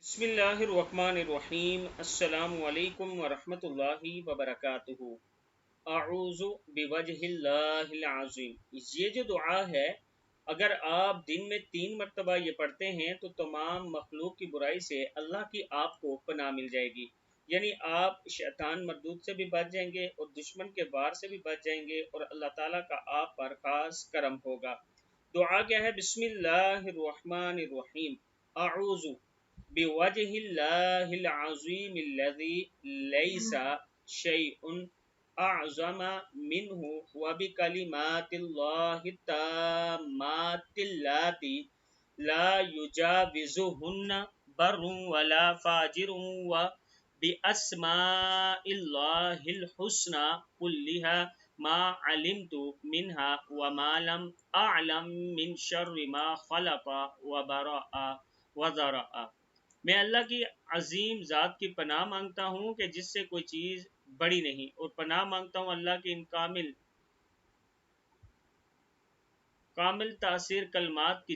بسم اللہ الرحمن الرحیم۔ السلام علیکم ورحمۃ اللہ وبرکاتہ۔ اعوذ بوجہ اللہ العظیم۔ یہ جو دعا ہے، اگر آپ دن میں 3 مرتبہ یہ پڑھتے ہیں تو تمام مخلوق کی برائی سے اللہ کی آپ کو پناہ مل جائے گی، یعنی آپ شیطان مردود سے بھی بچ جائیں گے اور دشمن کے وار سے بھی بچ جائیں گے، اور اللہ تعالیٰ کا آپ پر خاص کرم ہوگا۔ دعا کیا ہے؟ بسم اللہ الرحمن الرحیم۔ اعوذ بوجہ اللہ العظیم الذی لیس شیء اعظم منہ وبکلمات اللہ التامات اللاتی لا یجاوزہن بر ولا فاجر باسماء اللہ الحسنی کلہا ما علمت منہا وما لم اعلم من شر ما خلق وبرأ وذرأ۔ میں اللہ کی عظیم ذات کی پناہ مانگتا ہوں کہ جس سے کوئی چیز بڑی نہیں، اور پناہ مانگتا ہوں اللہ کے ان کامل تاثیر کلمات کی